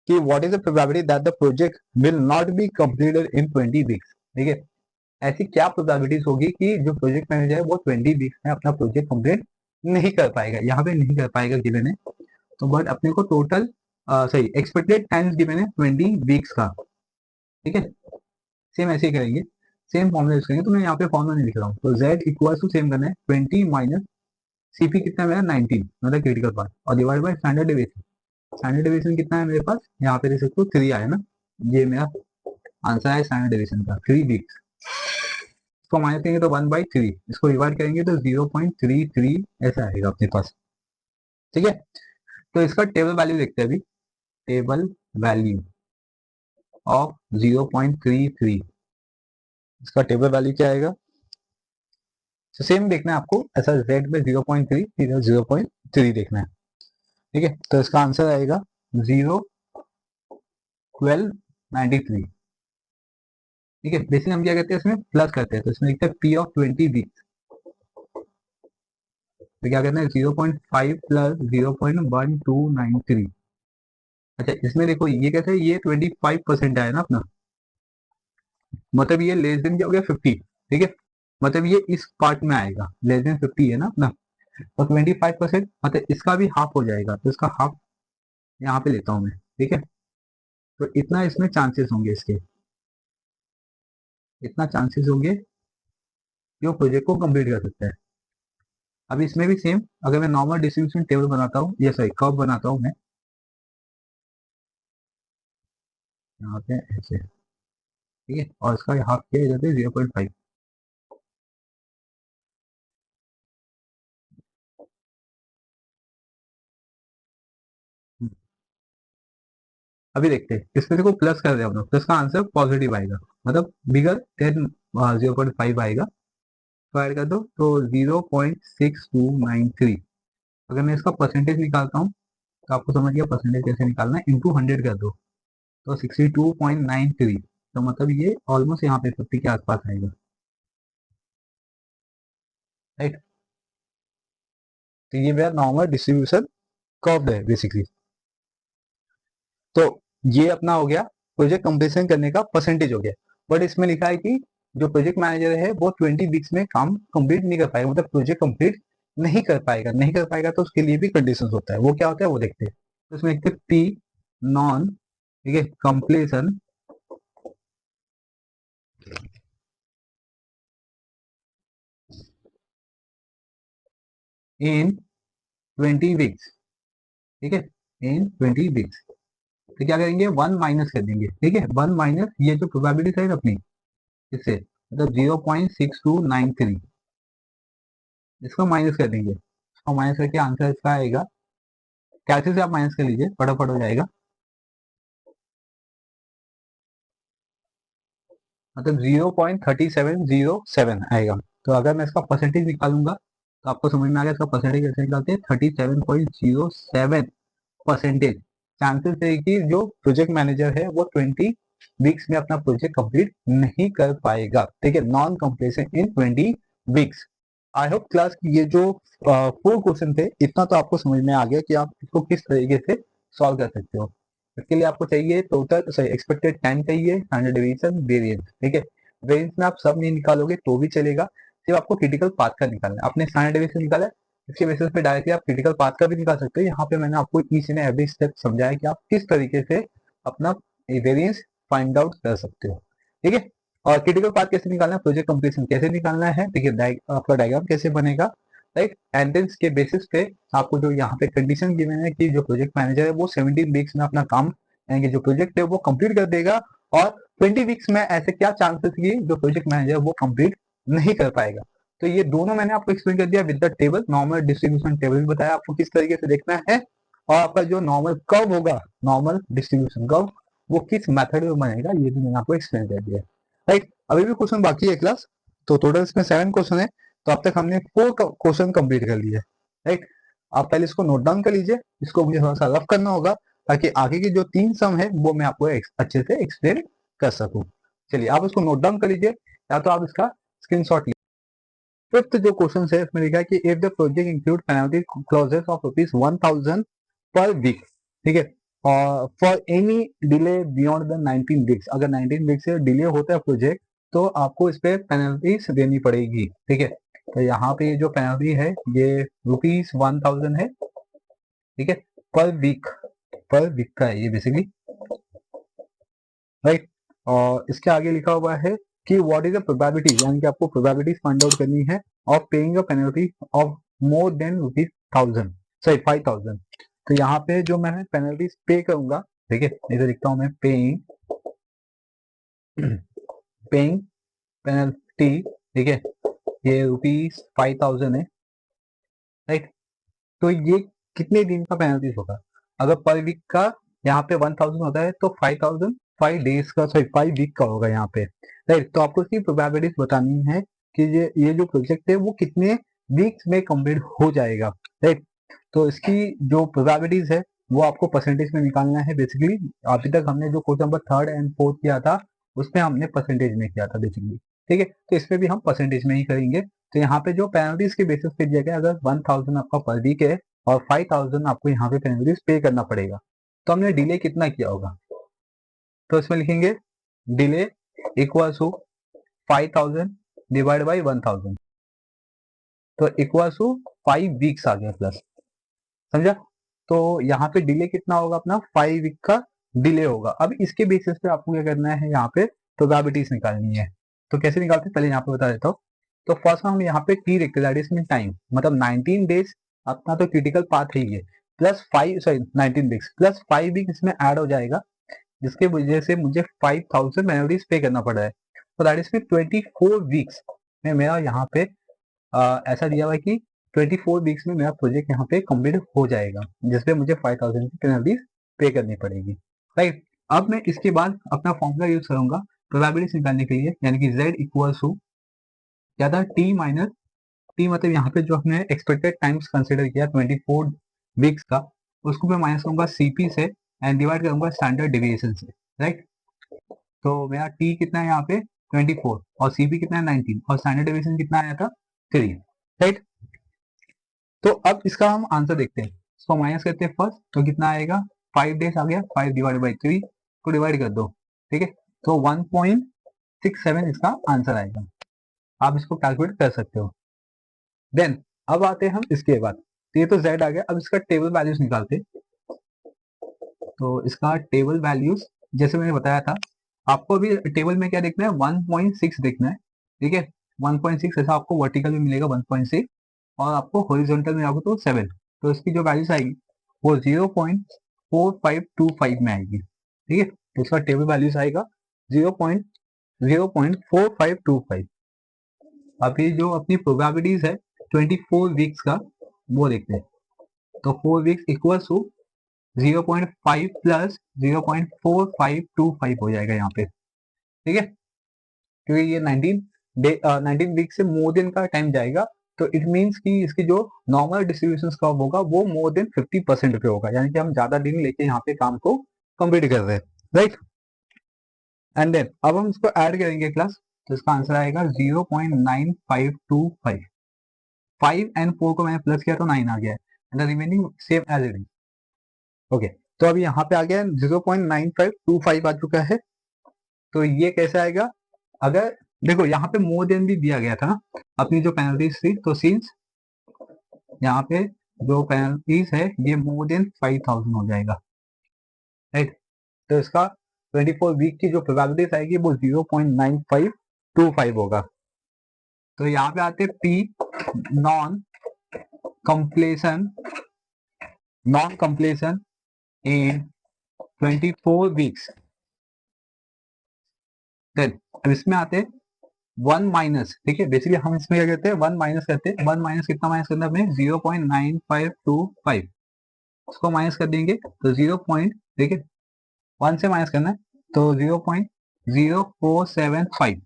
कि what is the probability that the project will not be completed in 20 weeks. ठीक है, ऐसी क्या प्रोबेबिलिटीज होगी कि जो प्रोजेक्ट मैनेजर है वो 20 वीक्स में अपना प्रोजेक्ट कंप्लीट नहीं कर पाएगा, यहाँ पे नहीं कर पाएगा गिवन है, तो बट अपने को टोटल सही, एक्सपेक्टेड टाइम्स गिवन है 20 वीक्स का, ठीक है। सेम ऐसे ही करेंगे, सेम फॉर्मूला यूज करेंगे, तो मैं यहाँ पे फॉर्मूला नहीं लिख रहा हूँ, तो z इक्वल टू सेम करना है 20 माइनस सीपी कितना है मेरा 19, मतलब क्रिटिकल पार्ट, और divide by standard deviation. Standard deviation कितना है मेरे पास, यहाँ पे देख सकते हो 3 आया ना, ये मेरा आंसर है स्टैंडर्ड डेविएशन का 3 वीक्स। इसको माइनस करेंगे तो 1/3, इसको डिवाइड करेंगे तो 0.33 ऐसा आएगा अपने पास, ठीक है। तो इसका टेबल वैल्यू देखते हैं अभी, टेबल वैल्यू ऑफ 0.33, इसका टेबल वैल्यू क्या आएगा, तो सेम देखना है आपको, ऐसा z में 0.3 इधर 0.3 देखना है, ठीक है। तो इसका आंसर आएगा 01293, ठीक है। बेसिक हम क्या करते हैं, इसमें प्लस करते हैं, तो इसमें लिखते हैं p ऑफ 20 वीक्स, तो क्या करना है 0.5 प्लस 0.1293। अच्छा, इसमें देखो ये कैसे, ये 25% आया ना अपना, मतलब ये लेस देन क्या हो गया 50, ठीक है, मतलब ये इस पार्ट में आएगा, लेस देन 50 है ना अपना, तो 25% मतलब इसका भी हाफ हो जाएगा, तो इसका हाफ यहाँ पे लेता हूँ मैं, ठीक है। तो इतना इसमें चांसेस होंगे इसके, इतना चांसेस होंगे जो प्रोजेक्ट को कंप्लीट कर सकता है। अभी इसमें भी सेम, अगर मैं नॉर्मल डिस्ट्रीब्यूशन टेबल बनाता हूँ, या सॉरी कर्व बनाता हूँ मैं यहाँ पे ऐसे, ठीक है, और इसका हाफ किया जाता है 0.5। अभी देखते हैं, इसमें देखो प्लस कर रहे हैं हम लोग, तो इसका आंसर पॉजिटिव आएगा, मतलब बिगर देन 0.5 आएगा, तो ऐड कर दो तो 0.6293। अगर मैं इसका परसेंटेज निकालता हूँ, तो आपको समझ गया परसेंटेज कैसे निकालना है, इंटू 100 कर दो, तो 62.93, तो मतलब ये ऑलमोस्ट यहाँ पे 50 के आसपास आएगा, राइट। तो ये मेरा नॉर्मल डिस्ट्रीब्यूशन कर्व है बेसिकली। तो ये अपना हो गया प्रोजेक्ट कंप्लीशन करने का परसेंटेज हो गया, बट इसमें लिखा है कि जो प्रोजेक्ट मैनेजर है वो 20 वीक्स में काम कंप्लीट नहीं कर पाएगा, मतलब प्रोजेक्ट कंप्लीट नहीं कर पाएगा, नहीं कर पाएगा तो उसके लिए भी कंडीशन होता है, वो क्या होता है वो देखते हैं। तो इसमें लिखते हैं पी नॉन, ठीक है, कंप्लीशन इन 20 वीक्स, ठीक है, इन 20 वीक्स। तो क्या करेंगे, 1 माइनस कर देंगे, ठीक है, 1 माइनस ये जो प्रोबेबिलिटी है ना अपनी, इससे मतलब 0.6293, इसको माइनस कर देंगे, इसको माइनस करके आंसर इसका आएगा, कैसे से आप माइनस कर लीजिए फटाफट हो जाएगा, मतलब 0.3707 आएगा। तो अगर मैं इसका परसेंटेज निकालूंगा, तो आपको समझ में आ गया इसका परसेंटेज कैसे निकालते हैं, 37.07 परसेंटेज चांसेस है कि जो प्रोजेक्ट मैनेजर है वो 20 वीक्स में अपना प्रोजेक्ट कंप्लीट नहीं कर पाएगा, ठीक है, non completion in 20 weeks. I hope class की ये जो 4 क्वेश्चन थे, इतना तो आपको समझ में आ गया कि आप इसको किस तरीके से सॉल्व कर सकते हो। इसके लिए आपको चाहिए टोटल सॉरी एक्सपेक्टेड टाइम चाहिए, स्टैंडर्ड डेविएशन, वेरिएंस, ठीक है। वेरिएंस में आप सब नहीं निकालोगे तो भी चलेगा, सिर्फ आपको क्रिटिकल पाथ का निकालना है। आपने स्टैंडर्ड डेविएशन निकाला है, इसके बेसिस पे डायरेक्टली आप क्रिटिकल पाथ का भी निकाल सकते हो। यहाँ पे मैंने आपको ईच एंड एवरी स्टेप समझाया कि आप किस तरीके से अपना वेरिएंस फाइंड आउट कर सकते हो, ठीक है। और क्रिटिकल पाथ कैसे निकालना है, प्रोजेक्ट कंप्लीशन कैसे निकालना है, देखिए आपका डायग्राम कैसे बनेगा, राइट। एंट्रेंस के बेसिस पे आपको जो यहाँ पे कंडीशन गिवन है कि जो प्रोजेक्ट मैनेजर है वो 17 वीक्स में अपना काम, यानी कि जो प्रोजेक्ट है वो कंप्लीट कर देगा, और 20 वीक्स में ऐसे क्या चांसेस की जो प्रोजेक्ट मैनेजर वो कंप्लीट नहीं कर पाएगा। तो ये दोनों मैंने आपको एक्सप्लेन कर दिया with the table, normal distribution table भी बताया आपको किस तरीके से देखना है, और आपका जो नॉर्मल कर्व होगा, नॉर्मल डिस्ट्रीब्यूशन कर्व, वो किस मेथड में बनेगा ये भी मैंने आपको एक्सप्लेन कर दिया, राइट। अभी भी क्वेश्चन बाकी है क्लास, तो टोटल इसमें 7 क्वेश्चन है, तो अब तक हमने 4 क्वेश्चन कंप्लीट कर लिए, राइट। आप पहले इसको नोट डाउन कर लीजिए, इसको मुझे थोड़ा सा रफ करना होगा, ताकि आगे की जो 3 सम है वो मैं आपको अच्छे से एक्सप्लेन कर सकूं। चलिए आप इसको नोट डाउन कर लीजिए, या तो आप इसका स्क्रीनशॉट लीजिए। फिफ्थ जो क्वेश्चन है इसमें लिखा है कि if the project include penalty clauses of ₹1000 पर वीक, ठीक है, और for any delay beyond the 19 weeks, अगर 19 वीक से डिले होता है प्रोजेक्ट, तो आपको इस पे पेनल्टीज देनी पड़ेगी, ठीक है। तो यहाँ पे जो पेनल्टी है ये ₹1000 है, ठीक है, पर वीक, पर वीक का है ये बेसिकली, राइट। और इसके आगे लिखा हुआ है कि व्हाट इज द प्रोबेबिलिटी, यानी कि आपको प्रोबेबिलिटीज फाइंड आउट करनी है of paying a penalty of more than ₹1000, sorry 5000। तो यहाँ पे जो मैं पेनल्टीज पे करूंगा, ठीक है, इधर लिखता हूँ मैं पेइंग पेइंग पेनल्टी, ठीक है, ये ₹5000 है, राइट। तो ये कितने दिन का पेनल्टीज होगा? अगर पर वीक का यहाँ पे 1000 होता है तो 5000 5 डेज का, सॉरी 5 वीक का होगा यहाँ पे, राइट। तो आपको इसकी प्रोबेबिलिटीज बतानी है कि ये जो प्रोजेक्ट है वो कितने वीक्स में कंप्लीट हो जाएगा, राइट। तो इसकी जो प्रोबेबिलिटीज है वो आपको परसेंटेज में निकालना है बेसिकली। अभी तक हमने जो question number 3rd and 4th किया था उसमें हमने परसेंटेज में किया था बेसिकली, ठीक है। तो इसमें भी हम परसेंटेज में ही करेंगे। तो यहाँ पे जो पेनल्टीज के बेसिस पे दिया गया, अगर 1000 आपका पर वीक है और 5000 आपको यहाँ पे पेनल्टीज पे करना पड़ेगा, तो हमने डिले कितना किया होगा? तो इसमें लिखेंगे delay equal to 5000 divide by 1000, तो इक्वल टू 5 वीक्स आ गया प्लस, समझा। तो यहाँ पे डिले कितना होगा अपना? 5 वीक का डिले होगा। अब इसके बेसिस पे आपको क्या करना है, यहाँ पे प्रोबेबिलिटीज निकालनी है। तो कैसे निकालते हैं पहले यहाँ पे बता देता हूँ। तो फर्स्ट हम यहाँ पे टी लिखते हैं, दैट इज मीन टाइम, मतलब 19 डेज अपना तो क्रिटिकल पाथ है ये, plus 5, sorry 19 weeks plus 5 week इसमें ऐड हो जाएगा, जिसके वजह से मुझे 5000 पेनल्टीज पे करना पड़ रहा है। तो दैट इज मीन 24 वीक्स में मेरा यहाँ पे ऐसा दिया हुआ है कि 24 वीक्स में मेरा प्रोजेक्ट यहाँ पे कंप्लीट हो जाएगा, जिसपे मुझे 5000 की पेनल्टीज पे करनी पड़ेगी, राइट। अब मैं इसके बाद अपना फॉर्मूला यूज करूंगा प्रोबेबिलिटी निकालने के लिए, यानी कि z इक्वल टू क्या था, टी माइनस टी, मतलब यहाँ पे जो हमने एक्सपेक्टेड टाइम्स कंसिडर किया 24 वीक्स का, उसको मैं माइनस करूंगा सीपी से एंड डिवाइड करूंगा स्टैंडर्ड डेविएशन से, राइट। तो मेरा टी कितना है यहाँ पे 24 और सीपी कितना है 19 और स्टैंडर्ड डेविएशन कितना आया था 3, राइट। तो अब इसका हम आंसर देखते हैं, इसको माइनस करते हैं फर्स्ट, तो कितना आएगा 5 डेज आ गया, 5 डिवाइड बाई 3 को डिवाइड कर दो, ठीक है। तो 1.67 इसका आंसर आएगा, आप इसको कैलकुलेट कर सकते हो। देन अब आते हैं हम इसके बाद, तो ये तो z आ गया, अब इसका टेबल वैल्यूज निकालते हैं। तो इसका टेबल वैल्यूज जैसे मैंने बताया था, आपको अभी टेबल में क्या देखना है 1.6 देखना है, ठीक है। 1.6 ऐसा आपको वर्टिकल में मिलेगा 1.6 और आपको हॉरिजॉन्टल में आपको तो 7, तो इसकी जो वैल्यूज आएगी वो 0.4525 में आएगी, ठीक है। तो इसका टेबल वैल्यूज आएगा 0.4525। अभी जो अपनी प्रोबेबिलिटीज है 24 वीक्स का वो देखते हैं। तो 4 वीक्स इक्वल टू 0.5 प्लस 0.4525 हो जाएगा यहाँ पे, ठीक है, क्योंकि ये 19 वीक से मोर देन का टाइम जाएगा, तो इट मीन्स कि इसकी जो नॉर्मल डिस्ट्रीब्यूशन कर्व होगा वो मोर देन 50% पे होगा, यानी कि हम ज्यादा दिन लेके यहाँ पे काम को कंप्लीट कर रहे हैं, राइट। एंड देन अब हम इसको ऐड करेंगे क्लास, तो इसका आंसर आएगा 0.9525। 5 एंड 4 को मैंने प्लस किया तो 9 आ गया है, and the remaining same as it is, okay. तो अभी यहाँ पे आ गया 0.9525 आ चुका है। तो ये कैसे आएगा? अगर देखो यहाँ पे मोर देन भी दिया गया था ना अपनी जो पेनल्टीज थी, तो सिंस यहाँ पे जो पेनल्टीज है ये मोर देन 5000 हो जाएगा, राइट। तो इसका 24 वीक की जो प्रोबेबिलिटीज आएगी वो 0.9525 होगा। तो यहाँ पे आते पी नॉन कंप्लीशन इन 24 वीक्स। देन अब इसमें आते 1 माइनस, ठीक है, बेसिकली हम इसमें क्या करते हैं 1 माइनस करते हैं। 1 माइनस कितना माइनस करना है अपने 0.9525, उसको माइनस कर देंगे तो 0 पॉइंट, ठीक है, 1 से माइनस करना है तो 0.0475।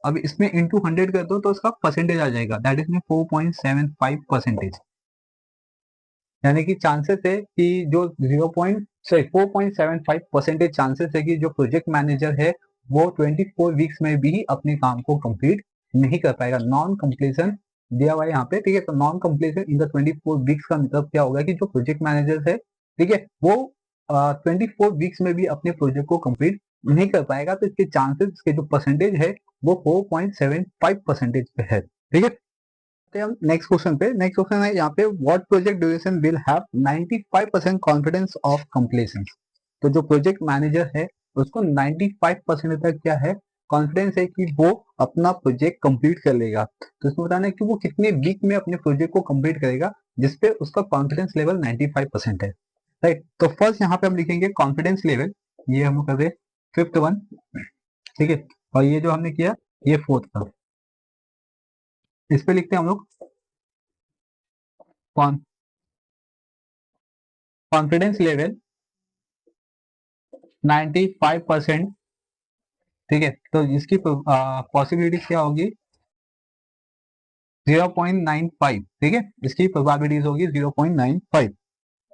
अब इसमें इंटू 100 कर दो तो उसका परसेंटेज आ जाएगा, दैट इज में 4.75%, यानी कि चांसेस है कि जो 4.75% चांसेस है कि जो प्रोजेक्ट मैनेजर है वो 24 वीक्स में भी अपने काम को कंप्लीट नहीं कर पाएगा। नॉन कंप्लीशन दिया हुआ है यहाँ पे, ठीक है। तो non completion in the 24 weeks का मतलब क्या होगा कि जो प्रोजेक्ट मैनेजर है, ठीक है, वो 24 वीक्स में भी अपने प्रोजेक्ट को कंप्लीट नहीं कर पाएगा। तो इसके चांसेस, इसके जो परसेंटेज है वो 4.75% पे है, ठीक है। हम नेक्स्ट क्वेश्चन पे। नेक्स्ट क्वेश्चन है यहाँ पे, what project duration will have 95% confidence of completion. तो जो प्रोजेक्ट मैनेजर है उसको 95% तक क्या है, कॉन्फिडेंस है कि वो अपना प्रोजेक्ट कंप्लीट कर लेगा। तो इसमें बताना है कि वो कितने वीक में अपने प्रोजेक्ट को कंप्लीट करेगा जिसपे उसका कॉन्फिडेंस लेवल 95% है। राइट, तो फर्स्ट यहाँ पे हम लिखेंगे कॉन्फिडेंस लेवल, ये हम कर रहे फिफ्थ वन, ठीक है, और ये जो हमने किया ये फोर्थ का। इस पे लिखते हैं हम लोग कॉन्फिडेंस लेवल 95%, ठीक है। तो इसकी पॉसिबिलिटी क्या होगी 0.95, ठीक है, इसकी प्रोबेबिलिटीज होगी 0.95।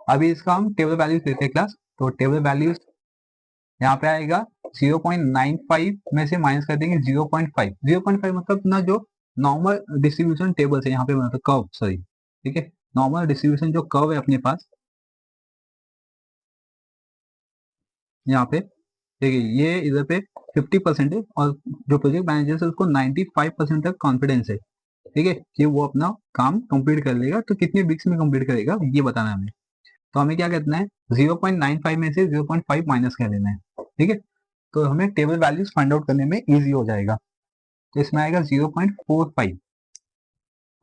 अभी इसका हम टेबल वैल्यूज लेते हैं क्लास। तो टेबल वैल्यूज यहाँ पे आएगा 0.95 में से माइनस कर देंगे 0.5। 0.5 मतलब ना जो नॉर्मल डिस्ट्रीब्यूशन टेबल से यहाँ पे बना था कर्व, सॉरी, ठीक है, नॉर्मल डिस्ट्रीब्यूशन जो कर्व है अपने पास यहाँ पे, ठीक है, ये इधर पे 50% है और जो प्रोजेक्ट मैनेजर है उसको 95% तक कॉन्फिडेंस है, ठीक है, कि वो अपना काम कंप्लीट कर लेगा। तो कितने वीक्स में कंप्लीट करेगा ये बताना है हमें। तो हमें क्या करना है, 0.95 में से 0.5 माइनस कर लेना है, ठीक है। तो हमें टेबल वैल्यूज फाइंड आउट करने में इजी हो जाएगा। तो इसमें आएगा 0.45।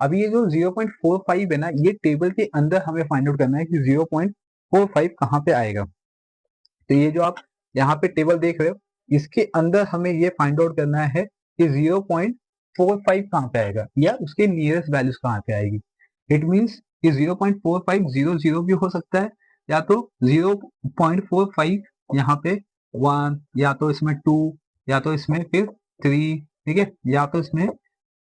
अभी ये जो 0.45 है ना, ये टेबल के अंदर हमें फाइंड आउट करना है कि 0.45 कहाँ पे आएगा। तो ये जो आप यहाँ पे टेबल देख रहे हो, इसके अंदर हमें ये फाइंड आउट करना है कि 0.45 कहाँ पे आएगा या उसके नियरेस्ट वैल्यूज कहाँ पे आएगी। इट मीन्स कि 0.4500 भी हो सकता है, या तो 0.45 यहाँ पे 1, या तो इसमें 2, या तो इसमें फिर 3, ठीक है, या तो इसमें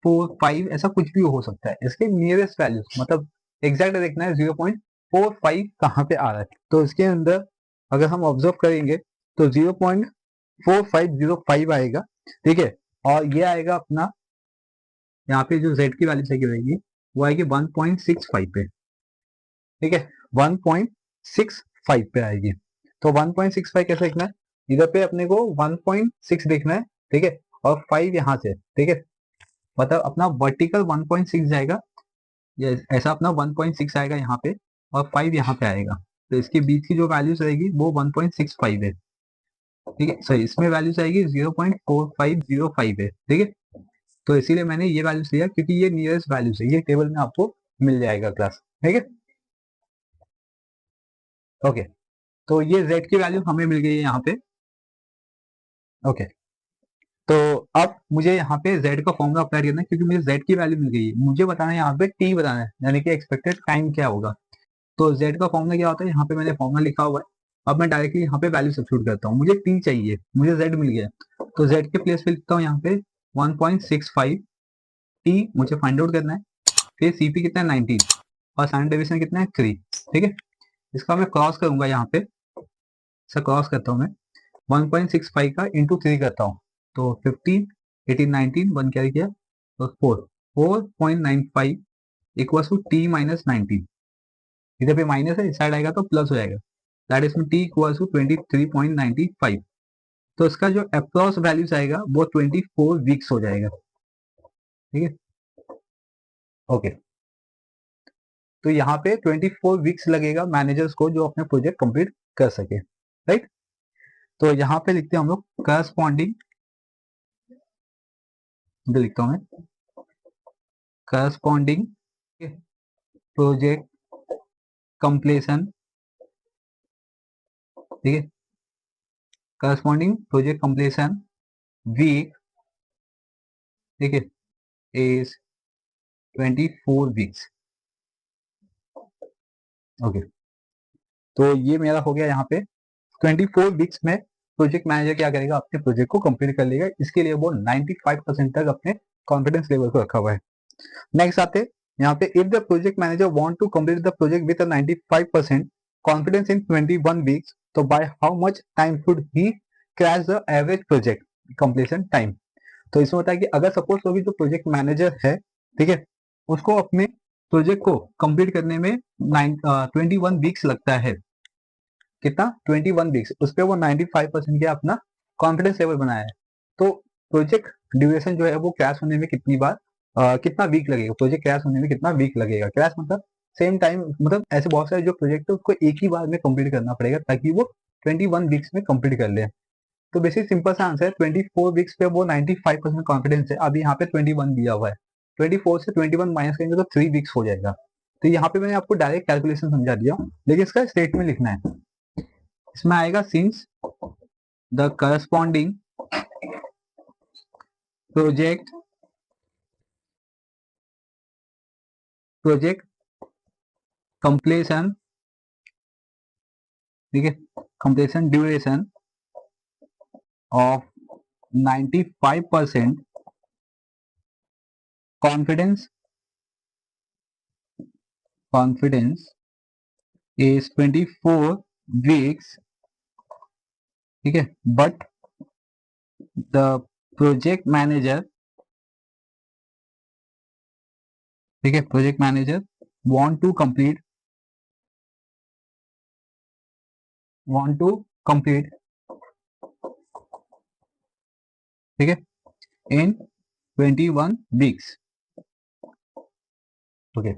4, 5, ऐसा कुछ भी हो सकता है। इसके नियरेस्ट वैल्यूज मतलब एग्जैक्ट देखना है 0.45 कहाँ पे आ रहा है। तो इसके अंदर अगर हम ऑब्जर्व करेंगे तो 0.4505 आएगा, ठीक है, और ये आएगा अपना यहाँ पे जो z की वैल्यू सही रहेगी वो आएगी 1.65 पे, ठीक है, 1.65 पे आएगी। तो 1.65 कैसे देखना है, इधर पे अपने को 1.6 देखना है, ठीक है, और 5 यहाँ से, ठीक है, मतलब अपना वर्टिकल 1.6 जाएगा, ये ऐसा अपना 1.6 आएगा यहाँ पे और 5 यहाँ पे आएगा। तो इसके बीच की जो वैल्यूज रहेगी वो 1.65 है, ठीक है, सही, इसमें वैल्यूज आएगी 0.4505 है, ठीक है। तो इसीलिए मैंने ये वैल्यूज लिया क्योंकि ये नियरेस्ट वैल्यूज है, ये टेबल में आपको मिल जाएगा क्लास, ठीक है। ओके, तो ये z की वैल्यू हमें मिल गई है यहाँ पे। ओके, तो अब मुझे यहाँ पे z का फॉर्मूला अप्लाई करना है क्योंकि मुझे z की वैल्यू मिल गई है। मुझे बताना है यहाँ पे t बताना है, यानी कि एक्सपेक्टेड टाइम क्या होगा। तो z का फॉर्मूला क्या होता है, यहाँ पे मैंने फॉर्मूला लिखा हुआ है। अब मैं डायरेक्टली यहाँ पे वैल्यू सब्स्टिट्यूट करता हूँ। मुझे t चाहिए, मुझे z मिल गया, तो z के प्लेस पे लिखता हूँ यहाँ पे 1.65, t मुझे फाइंड आउट करना है, फिर cp कितना है 19 और साइन डेविएशन कितना है 3, ठीक है। इसका मैं क्रॉस करूंगा यहाँ पे, इसे क्रॉस करता हूँ मैं 1.65 का इंटू 3 करता हूँ, तो 15, 18, 19, 1 कैरी किया तो 4.95 इक्वल टू टी माइनस 19। इधर पे माइनस है, इस साइड आएगा तो प्लस हो जाएगा, that is T equal to 23.95। तो इसका जो अप्रॉक्स वैल्यूज आएगा वो 24 वीक्स हो जाएगा, ठीक है। ओके, तो यहाँ पे 24 वीक्स लगेगा मैनेजर्स को जो अपने प्रोजेक्ट कंप्लीट कर सके, राइट। तो यहाँ पे लिखते हैं हम लोग करस्पॉन्डिंग, लिखता हूँ मैं करस्पॉन्डिंग प्रोजेक्ट कंप्लीशन, ठीक है, करस्पॉन्डिंग प्रोजेक्ट कंप्लीशन वीक, ठीक है, इज 24 वीक्स। ओके, तो ये मेरा हो गया यहाँ पे 24 वीक्स में प्रोजेक्ट मैनेजर क्या करेगा, अपने प्रोजेक्ट को कंप्लीट कर लेगा। इसके लिए वो 95% तक अपने कॉन्फिडेंस लेवल को रखा हुआ है। नेक्स्ट आते यहाँ पे, if the project manager want to complete the project with 95% confidence in 21 weeks, तो by how much time should he crash the average project completion time. तो इसमें होता है कि अगर सपोज तो जो प्रोजेक्ट मैनेजर है, ठीक है, उसको अपने प्रोजेक्ट को कंप्लीट करने में 21 वीक्स लगता है, कितना 21 वीक्स, उस पर वो 95% का अपना कॉन्फिडेंस लेवल बनाया है। तो प्रोजेक्ट ड्यूरेशन जो है वो क्रैश होने में कितनी बार कितना वीक लगेगा, प्रोजेक्ट क्रैश होने में कितना वीक लगेगा। क्रैश मतलब सेम टाइम, मतलब ऐसे बहुत सारे जो प्रोजेक्ट है उसको एक ही बार में कंप्लीट करना पड़ेगा ताकि वो 21 वीक्स में कंप्लीट कर ले। तो बेसिक सिंपल सा आंसर है, 24 वीक्स पे वो 95% कॉन्फिडेंस है। अब यहाँ पे 21 दिया हुआ है, 24 से 21 माइनस करेंगे तो 3 वीक्स हो जाएगा। तो यहाँ पे मैंने आपको डायरेक्ट कैलकुलेशन समझा दिया, लेकिन इसका स्टेटमेंट लिखना है। इसमें आएगा since the corresponding project completion, ठीक है, completion duration of 95% confidence is 24 weeks, ठीक है, बट द प्रोजेक्ट मैनेजर, ठीक है, project manager want to complete ठीक है in 21 weeks। ओके,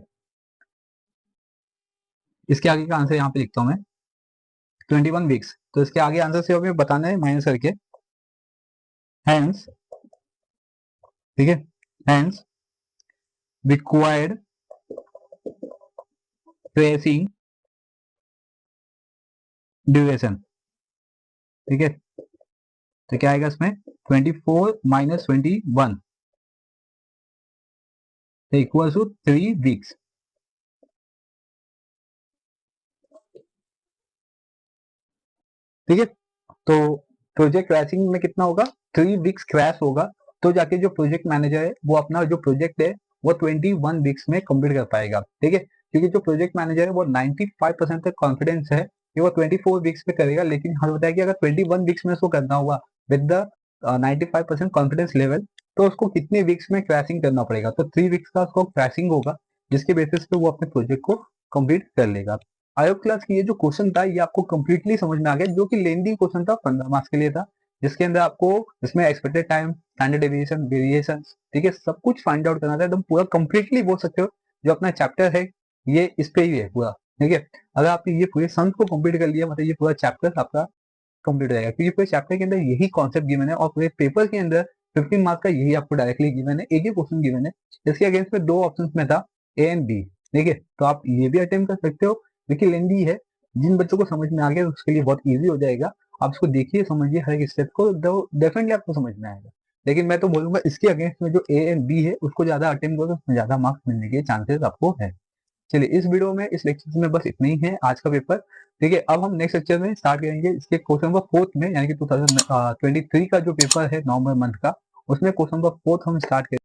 इसके आगे का आंसर यहाँ पे लिखता हूं मैं 21 वीक्स, तो इसके आगे आंसर से हमें बताना है माइनस करके। हैंस, ठीक है, हैंस रिक्वायर्ड ट्रेसिंग ड्यूरेशन, ठीक है, तो क्या आएगा इसमें 24 माइनस 21 इक्वल टू 3 वीक्स। ठीक है, तो प्रोजेक्ट क्रैशिंग में कितना होगा, 3 वीक्स क्रैश होगा, तो जाके जो प्रोजेक्ट मैनेजर है वो अपना जो प्रोजेक्ट है वो 21 वीक्स में कंप्लीट कर पाएगा। ठीक है, क्योंकि जो प्रोजेक्ट मैनेजर है वो 95% तक कॉन्फिडेंस है कि वो 24 वीक्स में करेगा, लेकिन हमें बताया कि अगर 21 वीक्स में उसको करना हुआ विद द 95% कॉन्फिडेंस लेवल, तो उसको कितने वीक्स में क्रैशिंग करना पड़ेगा, तो 3 वीक्स का उसको क्रैशिंग होगा, जिसके बेसिस पे वो अपने प्रोजेक्ट को कंप्लीट कर लेगा। आई होप क्लास की ये जो क्वेश्चन था ये आपको कंप्लीटली समझ में आ गया, जो कि लेंदी क्वेश्चन था, 15 मार्क्स के लिए था, जिसके अंदर आपको इसमें expected time, standard deviation, variation, ठीक है, सब कुछ फाइंड आउट करना था। एकदम पूरा कंप्लीटली बोल सकते हो जो अपना चैप्टर है ये इस पे ही है पूरा। ठीक है, अगर आपने ये पूरे सम को कंप्लीट कर लिया मतलब ये पूरा चैप्टर आपका कंप्लीट हो जाएगा, क्योंकि पूरे चैप्टर के अंदर यही कॉन्सेप्ट गिवन है और पूरे पेपर के अंदर 15 मार्क्स का यही आपको डायरेक्टली गिवन है, एक ही क्वेश्चन गिवन है। इसके अगेंस्ट में 2 ऑप्शन में था ए एंड बी। ठीक है, तो आप ये भी अटेम्प्ट कर सकते हो, लेकिन लेंदी है। जिन बच्चों को समझ में आ गया उसके लिए बहुत ईजी हो जाएगा। आप इसको देखिए, समझिए हर एक स्टेप को, डेफिनेटली आपको समझ में आएगा। लेकिन मैं तो बोलूंगा इसके अगेंस्ट में जो ए एंड बी है उसको ज्यादा अटेम्प्ट करो, उसमें ज्यादा मार्क्स मिलने के चांसेस आपको है। चलिए, इस वीडियो में इस लेक्चर में बस इतना ही है आज का पेपर। ठीक है, अब हम नेक्स्ट लेक्चर में स्टार्ट करेंगे इसके क्वेश्चन नंबर 4 में, यानी कि 2023 का जो पेपर है नवंबर मंथ का, उसमें क्वेश्चन नंबर 4 हम स्टार्ट करेंगे।